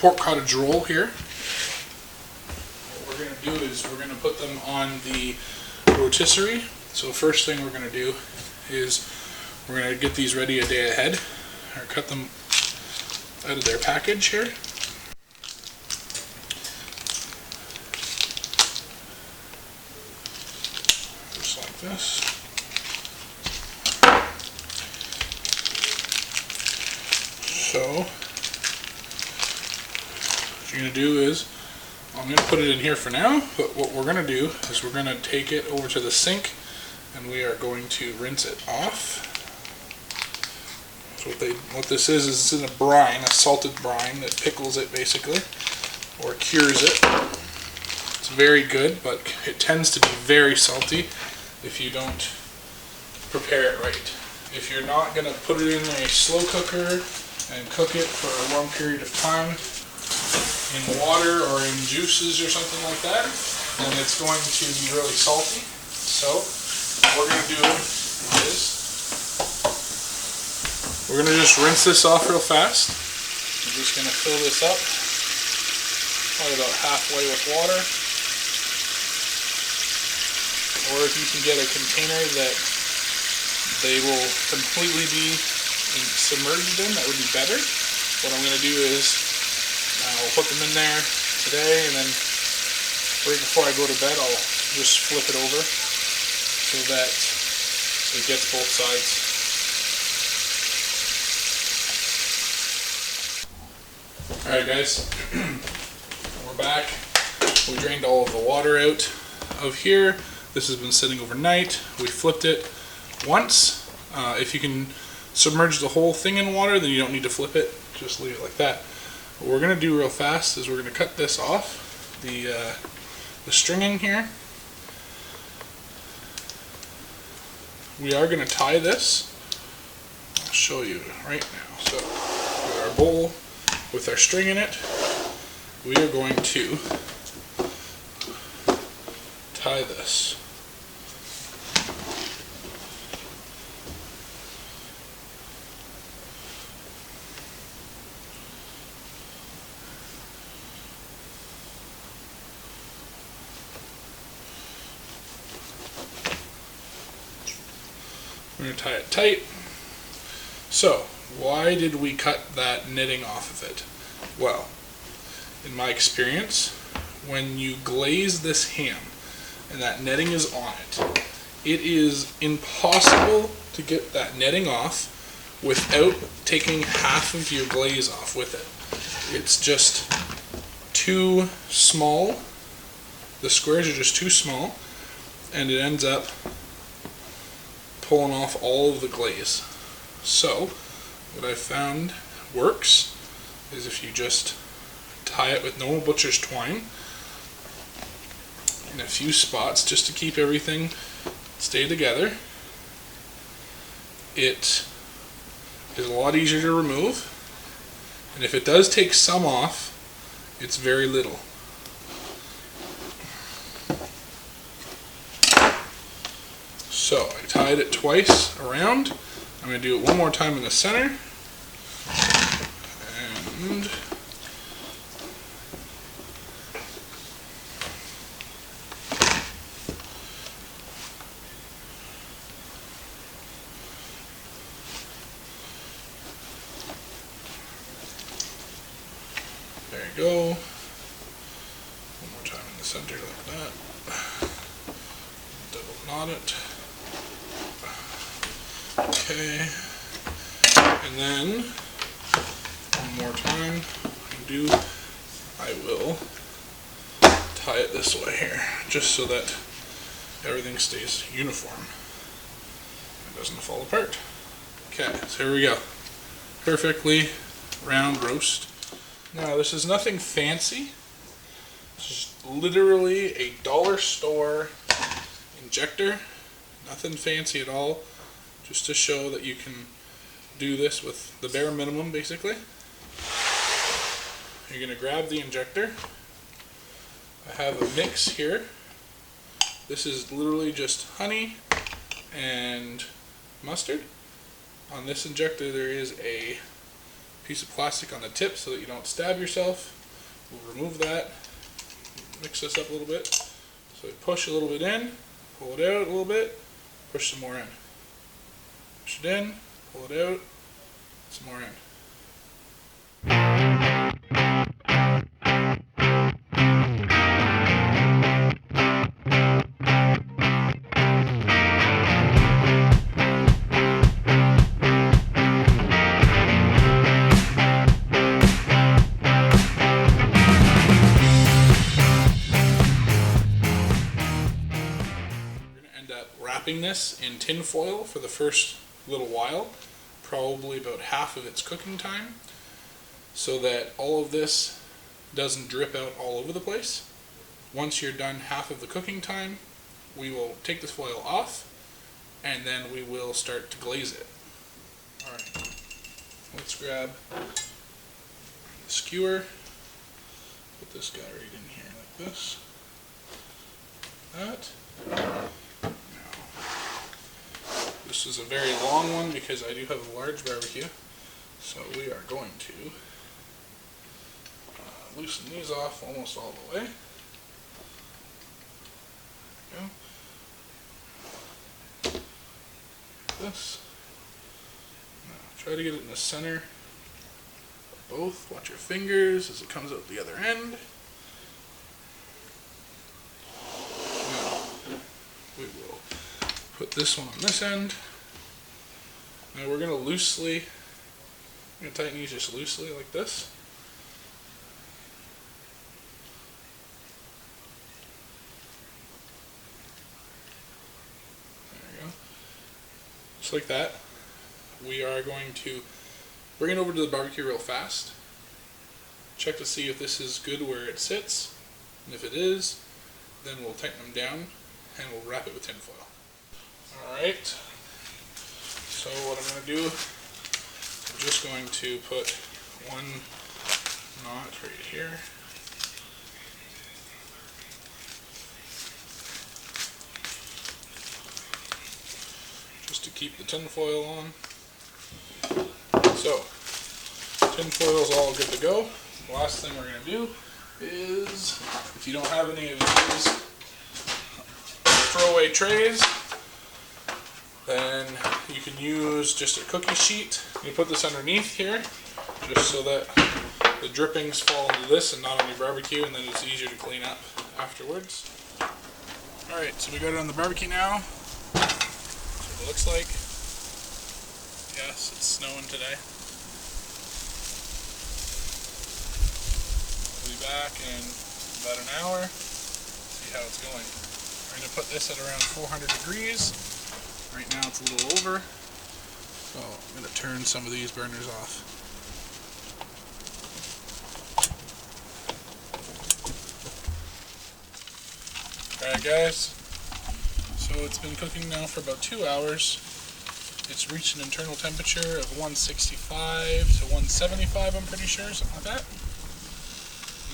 pork cottage roll here. What we're going to do is we're going to put them on the rotisserie. So first thing we're going to do is we're going to get these ready a day ahead, or cut them out of their package here. Just like this. So what you're going to do is, I'm going to put it in here for now, but what we're going to do is we're going to take it over to the sink and we are going to rinse it off. So what this is it's in a brine, a salted brine that pickles it basically, or cures it. It's very good, but it tends to be very salty if you don't prepare it right. If you're not going to put it in a slow cooker and cook it for a long period of time in water or in juices or something like that, then it's going to be really salty. So what we're going to do is we're going to just rinse this off real fast. I'm just going to fill this up probably about halfway with water. Or if you can get a container that they will completely be submerged in, that would be better. What I'm going to do is I'll put them in there today, and then right before I go to bed I'll just flip it over so that it gets both sides. Alright guys, we're back. We drained all of the water out of here. This has been sitting overnight. We flipped it once. If you can submerge the whole thing in water, then you don't need to flip it. Just leave it like that. What we're going to do real fast is we're going to cut this off, the stringing here. We are going to tie this. I'll show you right now. So with our bowl with our string in it, we are going to tie this. We're going to tie it tight. So, why did we cut that netting off of it? Well, in my experience, when you glaze this ham and that netting is on it, it is impossible to get that netting off without taking half of your glaze off with it. It's just too small. The squares are just too small, and it ends up pulling off all of the glaze. So what I found works is if you just tie it with normal butcher's twine in a few spots just to keep everything stay together. It is a lot easier to remove, and if it does take some off, it's very little. So I tied it twice around. I'm going to do it one more time in the center. And there you go. One more time in the center like that. Double knot it. Okay, and then one more time I will tie it this way here, just so that everything stays uniform and doesn't fall apart. Okay, so here we go. Perfectly round roast. Now this is nothing fancy. This is literally a dollar store injector. Nothing fancy at all. Just to show that you can do this with the bare minimum, basically. You're going to grab the injector. I have a mix here. This is literally just honey and mustard. On this injector there is a piece of plastic on the tip so that you don't stab yourself. We'll remove that, mix this up a little bit. So we push a little bit in, pull it out a little bit, push some more in. Push it in, pull it out, some more in. Wrapping this in tin foil for the first little while, probably about half of its cooking time, so that all of this doesn't drip out all over the place. Once you're done half of the cooking time, we will take this foil off and then we will start to glaze it. Alright, let's grab the skewer, put this guy right in here like this. That. This is a very long one because I do have a large barbecue, so we are going to loosen these off almost all the way. There we go. This. Now, try to get it in the center of both. Watch your fingers as it comes out the other end. Now, we will put this one on this end. Now we're going to tighten these just loosely like this. There we go. Just like that. We are going to bring it over to the barbecue real fast. Check to see if this is good where it sits. And if it is, then we'll tighten them down and we'll wrap it with tin foil. Alright, so what I'm going to do, I'm just going to put one knot right here. Just to keep the tin foil on. So, tin foil is all good to go. The last thing we're going to do is, if you don't have any of these throwaway trays, then you can use just a cookie sheet. You put this underneath here, just so that the drippings fall into this and not on your barbecue, and then it's easier to clean up afterwards. Alright, so we got it on the barbecue now. That's what it looks like. Yes, it's snowing today. We'll be back in about an hour, see how it's going. We're going to put this at around 400 degrees. Right now it's a little over, so I'm going to turn some of these burners off. Alright guys, so it's been cooking now for about 2 hours. It's reached an internal temperature of 165 to 175, I'm pretty sure, something like that.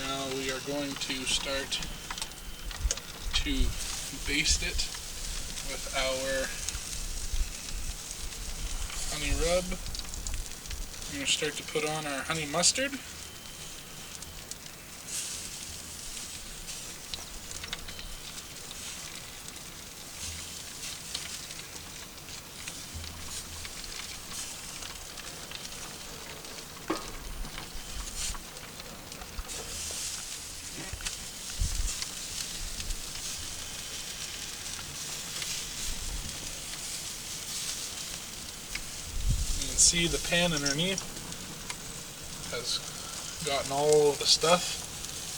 Now we are going to start to baste it with our honey rub. I'm going to start to put on our honey mustard. See the pan underneath has gotten all of the stuff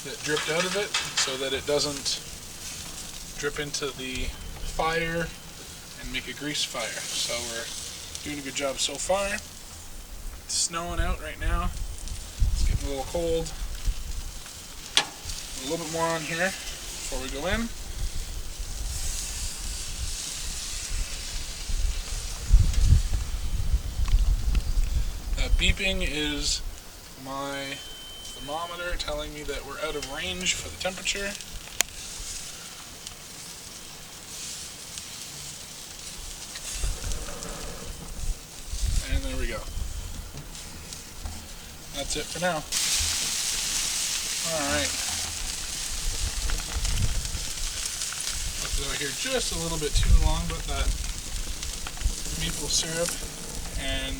that dripped out of it so that it doesn't drip into the fire and make a grease fire. So we're doing a good job so far. It's snowing out right now. It's getting a little cold. A little bit more on here before we go in. Beeping is my thermometer telling me that we're out of range for the temperature. And there we go. that's it for now. Alright. Left it out here just a little bit too long, but that maple syrup and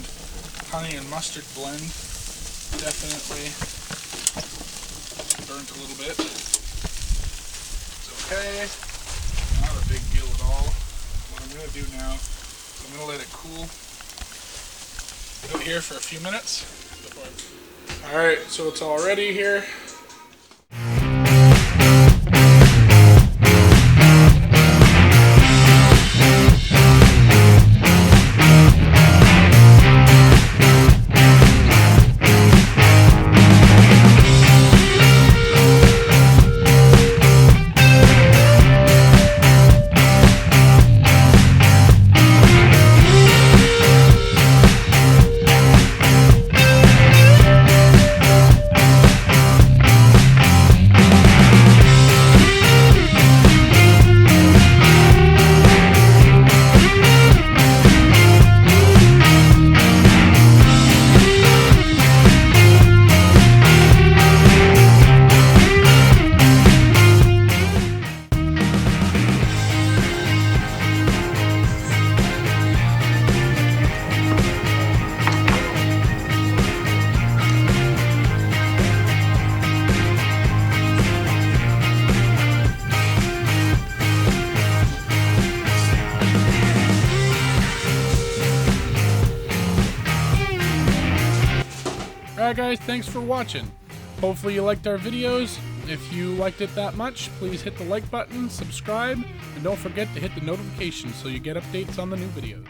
honey and mustard blend definitely burnt a little bit. It's okay. Not a big deal at all. What I'm going to do now is I'm going to let it cool out here for a few minutes. Alright, so it's all ready here. Alright guys, thanks for watching. Hopefully you liked our videos. If you liked it that much, please hit the like button, subscribe, and don't forget to hit the notifications so you get updates on the new videos.